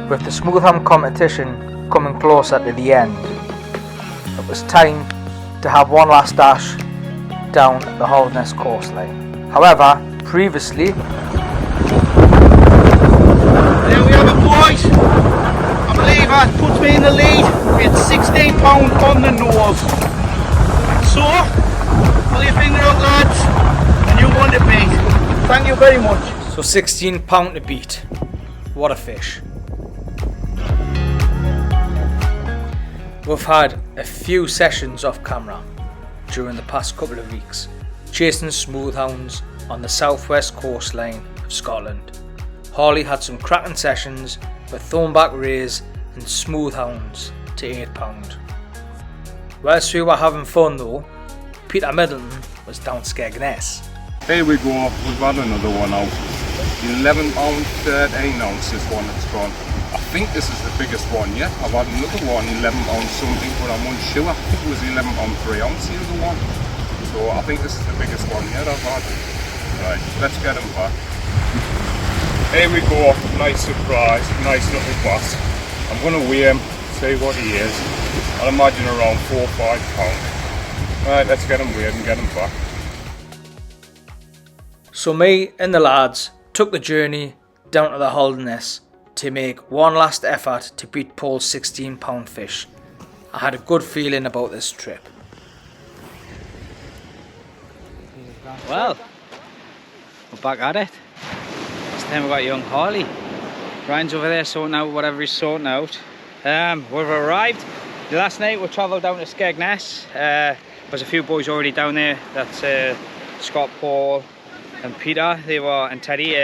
With the smoothhound competition coming closer to the end, it was time to have one last dash down the Holderness coastline. However, previously... There we have it, boys. I believe that puts me in the lead with £16 on the nose. So, pull your finger out, lads, and you want to beat. Thank you very much. So £16 to beat. What a fish. We've had a few sessions off camera during the past couple of weeks, chasing smoothhounds on the southwest coastline of Scotland. Harley had some cracking sessions with thornback rays and smoothhounds to £8. Whilst we were having fun though, Peter Middleton was down Skegness. Here we go, we've had another one out. £11, 13 ounce this one has gone. I think this is the biggest one yet. I've had another one, £11 something, but I'm unsure. I think it was £11 3 ounce the other one. So I think this is the biggest one yet I've had. Right, let's get him back. Here we go, nice surprise, nice little bass. I'm going to weigh him, see what he is. I'll imagine around 4 or 5 pounds. Right, let's get him weighed and get him back. So me and the lads took the journey down to the Holderness to make one last effort to beat Paul's £16 fish. I had a good feeling about this trip. Well, we're back at it. This time we've got young Harley. Ryan's over there sorting out whatever he's sorting out. We've arrived. Last night we travelled down to Skegness. There's a few boys already down there. That's Scott, Paul and Peter. And Teddy.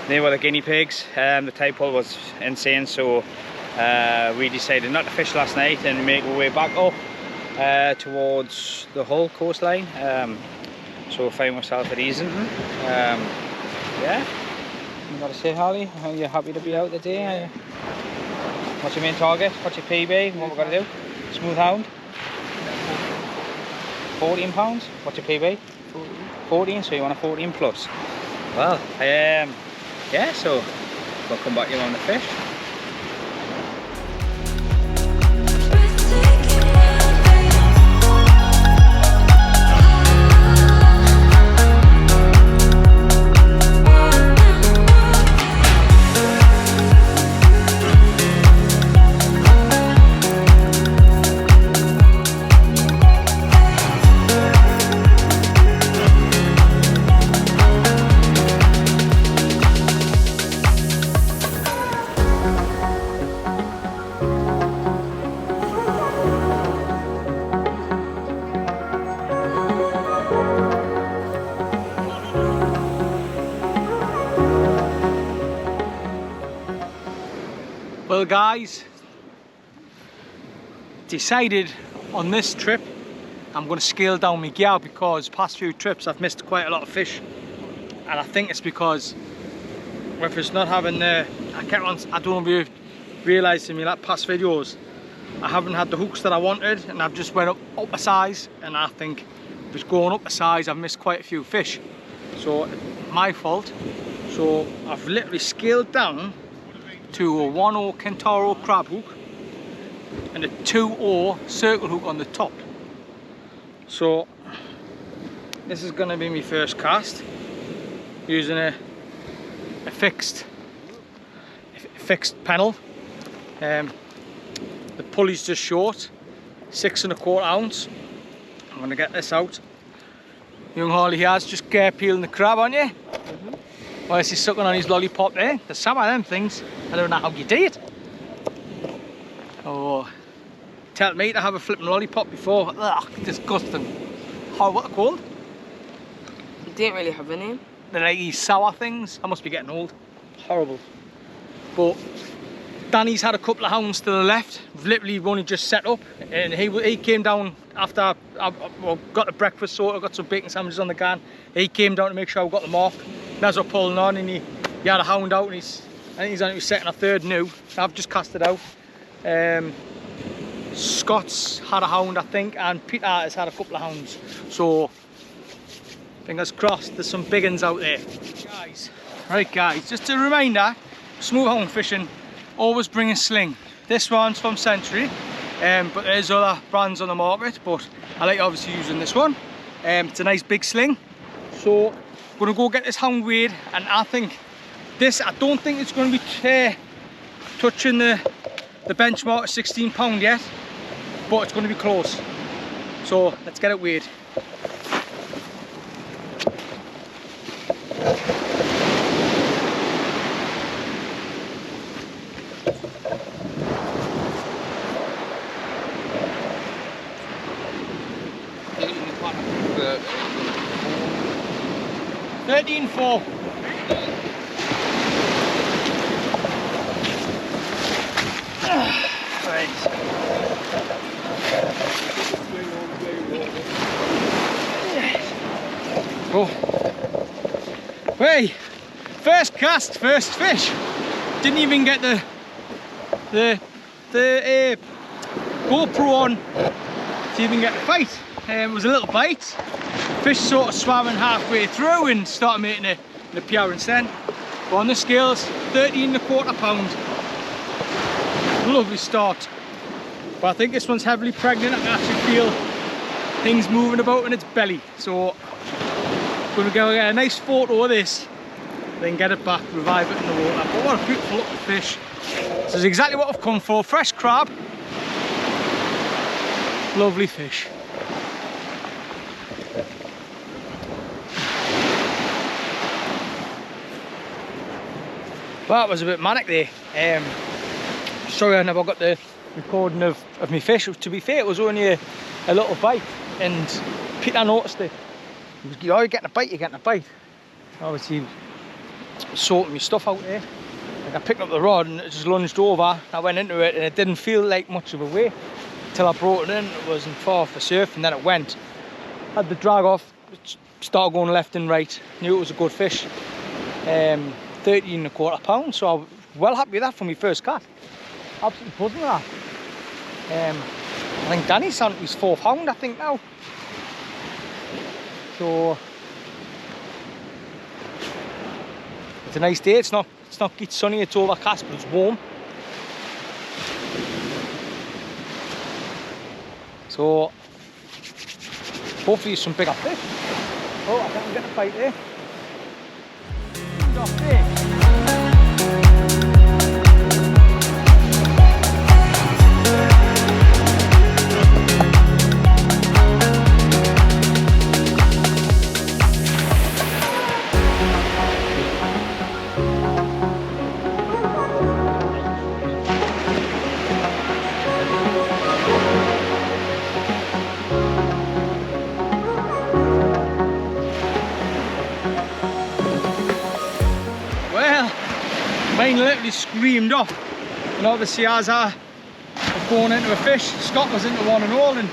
They were the guinea pigs. The tide pool was insane, so we decided not to fish last night and make our way back up towards the Hull coastline. So we'll find myself at Easington. Yeah, you got to say, Harley, are you happy to be out today? What's your main target? What's your PB? What we've got to do? Smooth hound? £14. What's your PB? 14, so you want a 14 plus. Well, yeah, so we'll come back to you on the fish. Well guys, decided on this trip I'm going to scale down my gear because past few trips I've missed quite a lot of fish, and I think it's because if it's not having I don't know if you realised in my past videos I haven't had the hooks that I wanted, and I've just went up a size, and I think if it's going up a size I've missed quite a few fish, so my fault. So I've literally scaled down to a 1/0 Kentaro crab hook and a 2/0 circle hook on the top. So this is going to be my first cast using a fixed panel. The pulley's just short, 6 1/4 ounce. I'm going to get this out. Young Harley here is just peeling the crab, aren't you? Whilst he's sucking on his lollipop there. There's some of them things, I don't know how you do it. Oh, tell me to have a flipping lollipop before. Ugh, disgusting. What are they called? You don't really have a name. They're like these sour things. I must be getting old. Horrible. But Danny's had a couple of hounds to the left. We've literally only just set up, and he came down after I got the breakfast sorted, got some bacon sandwiches on the can. He came down to make sure I got them off. And as we're pulling on, and he had a hound out, and I think he's on his second or third new. I've just cast it out. Scott's had a hound, I think, and Peter has had a couple of hounds. So fingers crossed, there's some big uns out there. Right guys, just a reminder, smoothhound fishing always bring a sling. This one's from Century, but there's other brands on the market, but I like obviously using this one. It's a nice big sling. So I'm gonna go get this hound weighed, and I think this, I don't think it's going to be touching the benchmark of 16 pound yet, but it's going to be close. So let's get it weighed. $13.4. Right. Oh. Hey, first cast, first fish. Didn't even get the GoPro on to even get the bite. It was a little bite. Fish sort of swimming halfway through and started making an appearance then. But on the scales, 13.25 pound. Lovely start. But I think this one's heavily pregnant. I can actually feel things moving about in its belly. So I'm going to go get a nice photo of this, then get it back, revive it in the water. But what a beautiful looking fish. This is exactly what I've come for. Fresh crab. Lovely fish. Well, that was a bit manic there. Sorry I never got the recording of my fish. To be fair, it was only a little bite, and Peter noticed it. He was, oh, you're getting a bite, you're getting a bite. Obviously, sorting my stuff out there. Like, I picked up the rod and it just lunged over. I went into it and it didn't feel like much of a weight till I brought it in. It wasn't far off the surf, and then it went. Had the drag off, started going left and right. Knew it was a good fish. 13.25 pounds, so I was well happy with that for my first cat. Absolutely buzzing with that. I think Danny's on his 4th hound, I think now. So it's a nice day. It's not sunny, it's overcast, but it's warm. So hopefully some bigger fish. Oh, I think I'm getting a bite there. Off there. Mine literally screamed off, and obviously as I have gone into a fish, Scott was into one and all. And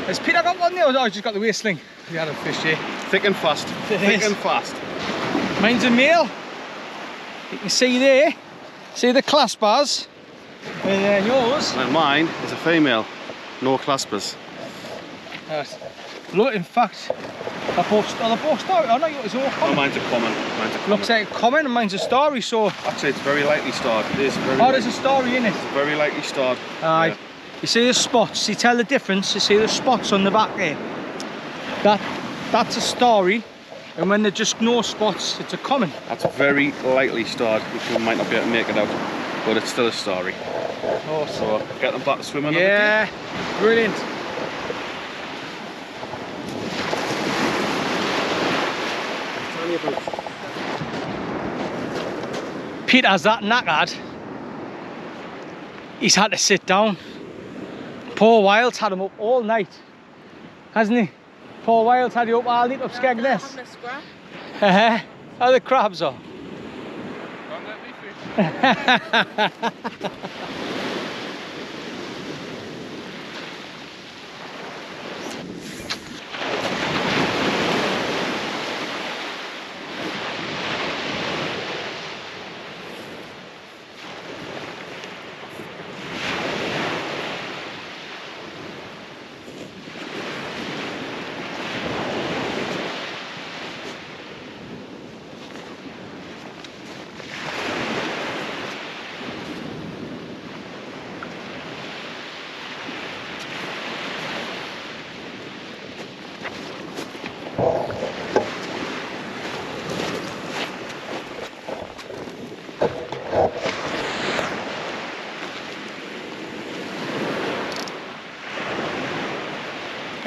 has Peter got one there, or I just got the waist sling? We had a fish here. Thick and fast. Thick and fast. Mine's a male. You can see there, see the claspers, and then yours. And mine is a female, no claspers. Yes. Look, in fact, they're both starry. Oh no, yours is all common. Oh, mine's a common. Mine's a common. Looks like a common, and mine's a starry, so. Actually, it's very lightly starred. It is very. Oh, there's a starry in it. It's very lightly starred. Aye. Yeah. You see the spots? You tell the difference? You see the spots on the back there? That's a starry, and when there's just no spots, it's a common. That's very lightly starred, which you might not be able to make it out, but it's still a starry. Oh, So get them back to swimming. yeah, brilliant. Peter's that knackered. He's had to sit down. Paul Wilde's had him up all night, hasn't he? Paul Wilde's had you up all night up Skegness. How the crabs are.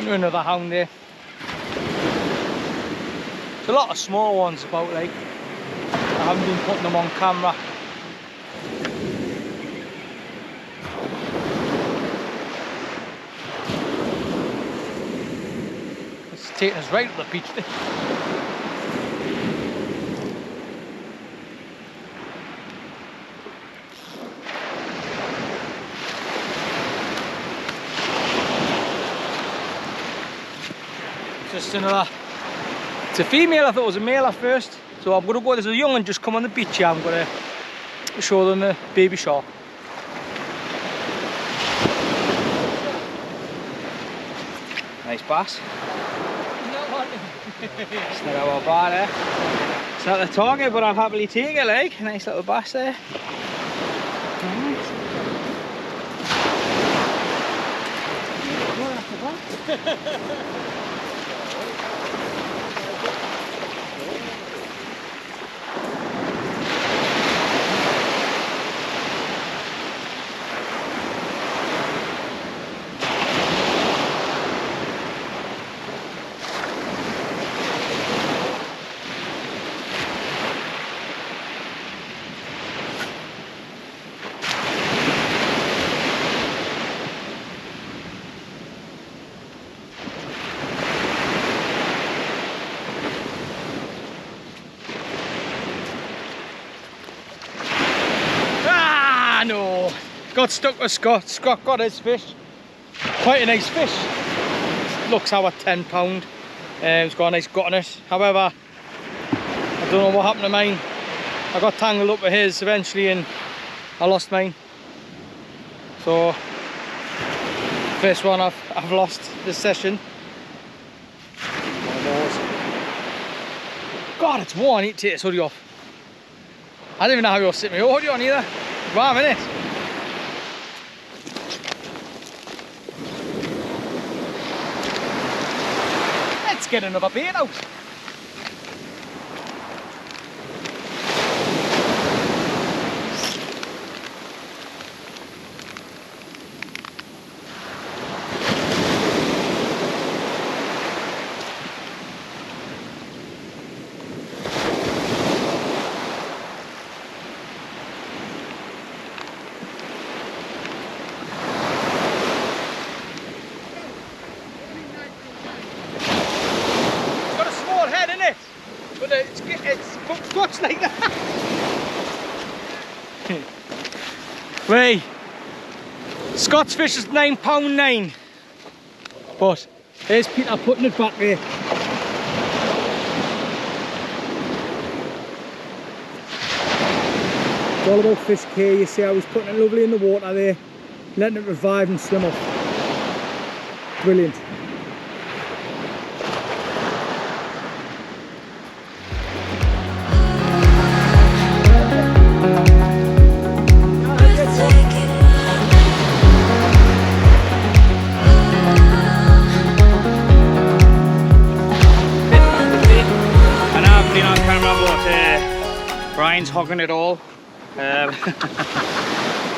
into another hound there. There's a lot of small ones about, like, I haven't been putting them on camera. It's taking us right to the beach there. Just another, it's a female. I thought it was a male at first, so I'm gonna go, there's a young one just come on the beach here. I'm gonna show them the baby shark. Nice bass. It's not our bar there. It's not the target, but I'll happily take it, like. Nice little bass there. No, got stuck with Scott. Scott got his fish. Quite a nice fish. Looks our £10. It's got a nice gut on it. However, I don't know what happened to mine. I got tangled up with his eventually and I lost mine. So, first one I've lost this session. God, it's warm. I need to take this hoodie off. I don't even know how you'll sit my hoodie on either. Warm, innit? Let's get another bait out. It's Scott's like that. Right, Scott's fish is £9.9, but there's Peter putting it back there. It's all about fish care. You see how he's putting it lovely in the water there, letting it revive and swim off. Brilliant. Brian's hogging it all.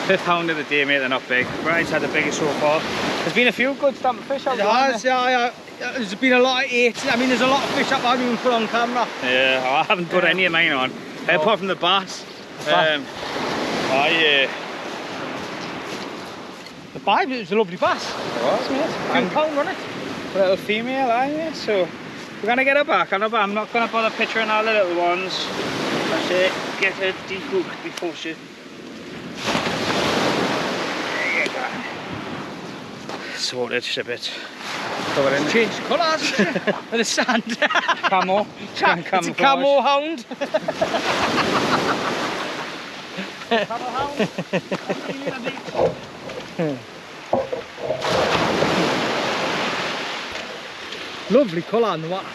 Fifth hound of the day, mate. They're not big. Brian's had the biggest so far. There's been a few good stamping fish out there. Yeah. There's been a lot of 8. I mean, there's a lot of fish up I haven't even put on camera. Yeah, I haven't put any of mine on. No. Apart from the bass. Yeah. The vibe, it was a lovely bass. It was, mate. £2 on it. A little female, mate. So we're gonna get her back. I'm not gonna bother picturing all the little ones. That's it. Get her dehooked before she. Sorted, ship it. Throw it in. Change colours with the sand. Camo. It's a camo hound. Lovely colour on the water.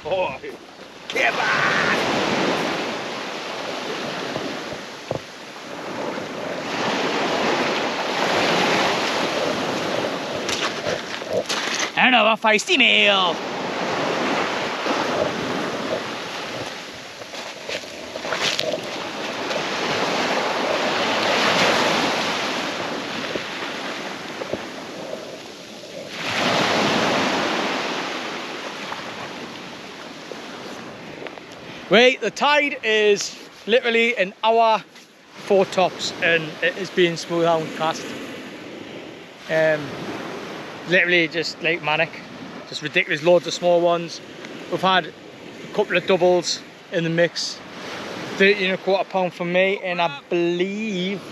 Oh, Come on! Another feisty meal! Wait, the tide is literally an hour 4 tops and it is being smooth hound cast. Literally just like manic, just ridiculous, loads of small ones. We've had a couple of doubles in the mix, 13.25 pound for me, and I believe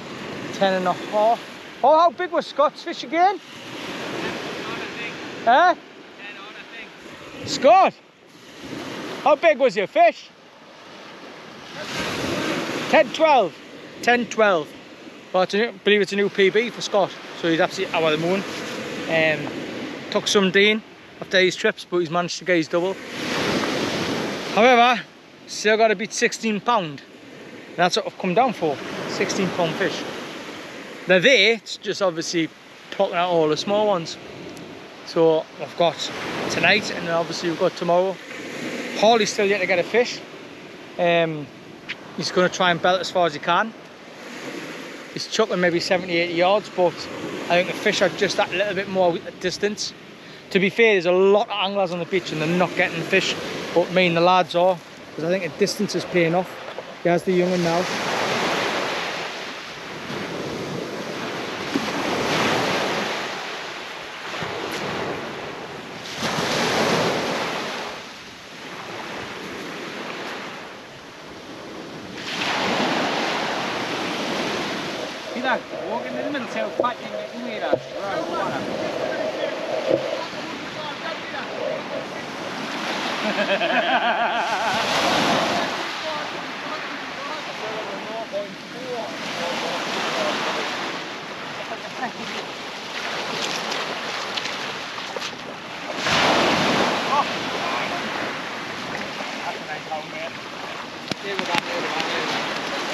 10.5. Oh, how big was Scott's fish again? Huh? Scott, how big was your fish? 10-12. 10-12. Well, I believe it's a new PB for Scott, so he's absolutely out of the moon. Took some Dean after his trips, but he's managed to get his double. However, still got to beat 16 pound. That's what I've come down for, 16 pound fish. They're there, it's just obviously plucking out all the small ones. So I've got tonight, and then obviously we've got tomorrow. Harley's still yet to get a fish. He's going to try and belt as far as he can. He's chucking maybe 70-80 yards, but I think the fish are just that little bit more distance. To be fair, there's a lot of anglers on the beach and they're not getting fish, but me and the lads are, because I think the distance is paying off. There's the young one now. Walk in the middle, so fighting in here.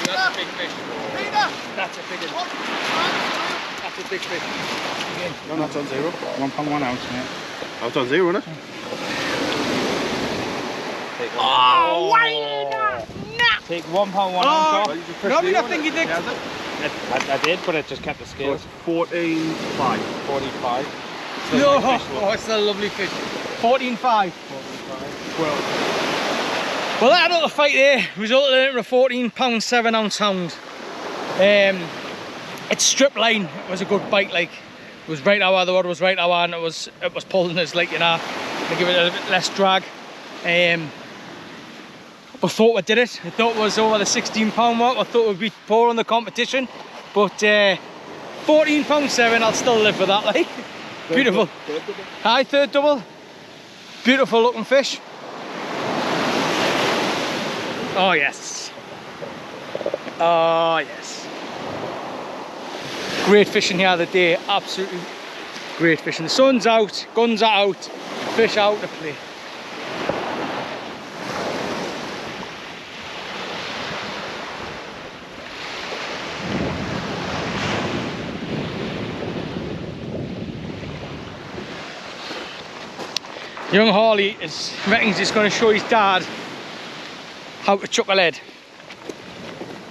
That's a big fish. That's a big one. That's a big fish. Again. No, that's on 0. 1 pound 1 ounce, mate. Oh, it's on 0, isn't it? Oh, why did that? Take 1 pound 1 ounce off. No, I think you did. I did, but it just kept the So scales. it's 14.5. 45. No, oh, it's a lovely fish. 14.5. 12. Well, that little fight there resulted in a 14 pound 7 ounce hound. It's strip line. It was a good bite. Like, it was right hour, the rod was right hour, and it was pulling us, like, you know, to give it a bit less drag. I thought we did it. I thought it was over the 16 pound mark. I thought we'd be poor on the competition, but 14 pound 7. I'll still live with that. Like, beautiful. Hi, third double. Beautiful looking fish. Oh yes. Oh yes. Great fishing here the day, absolutely great fishing. The sun's out, guns are out, fish out to play. Young Harley reckons he's going to show his dad how to chuck a lead.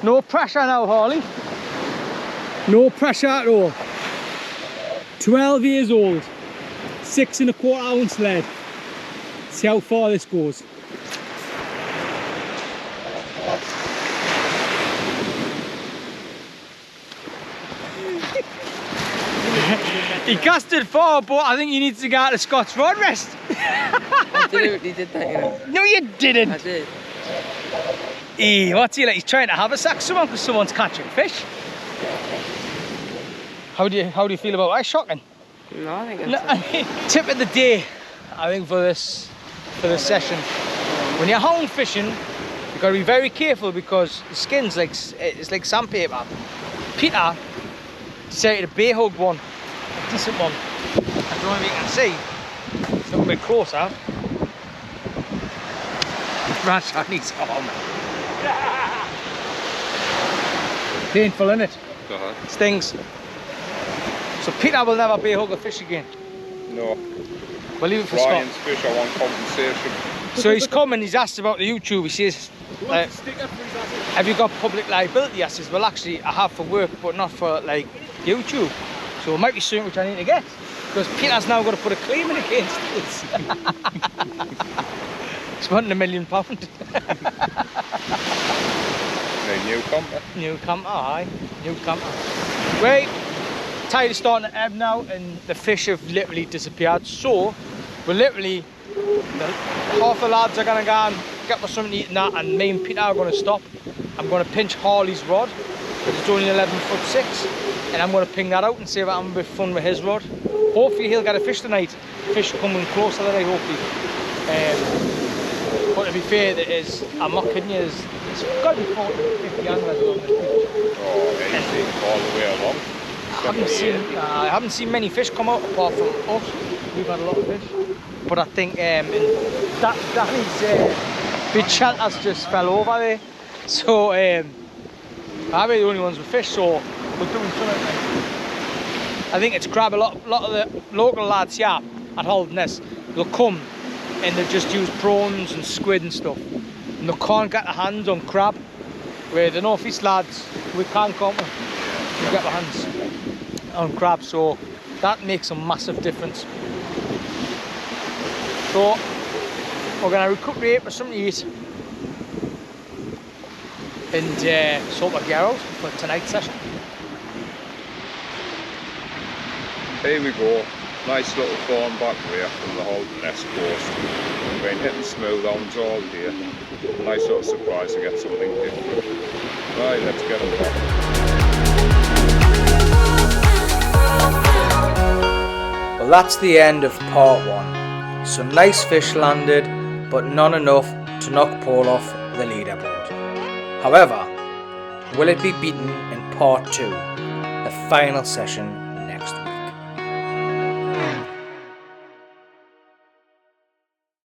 No pressure now, Harley. No pressure at all. 12 years old, 6.25 ounce lead. See how far this goes. He casted far, but I think you need to get out of Scott's rod rest. I deliberately did that, you know. No, you didn't. I did. Hey, what's he like? He's trying to haversack someone because someone's catching fish. How do you feel about that? Shocking. No, I think No, that's tip of the day, I think, for this session. When you're hound fishing, you've got to be very careful because the skin's like sandpaper. Peter decided to bay hug one, a decent one. I don't know if you can see. It's a little bit closer. scratch on his arm. Painful, innit? Stings. So Peter will never be a hooker fish again. No. We'll leave it for Scott. Ryan's fish, I want compensation. So he's come and he's asked about the YouTube. He says, have you got public liability? I says, well actually I have for work but not for like YouTube. So it might be something which I need to get. Because Peter's now got to put a claim in against us. He's wanting £1 million. New camper. New camper, aye. New camper. Wait. Tide is starting to ebb now and the fish have literally disappeared. So we're literally, half the lads are going to go and get me something to eat and that, and me and Peter are going to stop. I'm going to pinch Harley's rod because it's only 11'6", and I'm going to ping that out and see if I'm having a bit of fun with his rod. Hopefully he'll get a fish tonight. Fish coming closer today, hopefully. But to be fair, I'm not kidding you, it's got to be 40 to 50 anglers on this beach. Oh, easy, all the way along. I haven't seen many fish come out apart from us. We've had a lot of fish. But I think Danny's big shelters just fell over there. So I'll be the only ones with fish, so we're doing something like, I think it's crab. A lot of the local lads here at Holderness, they'll come and they just use prawns and squid and stuff. And they can't get their hands on crab. Where the North East lads, we can't come. We get our hands on crab, so that makes a massive difference. So we're going to recuperate with something to eat and sort my gear out for tonight's session. Here we go, nice little thorn back here from the Holderness coast. We've been hitting smooth hounds all day. Nice little surprise to get something different. Right, let's get them back. Well, that's the end of part 1. Some nice fish landed, but not enough to knock Paul off the leaderboard. However, will it be beaten in part 2, the final session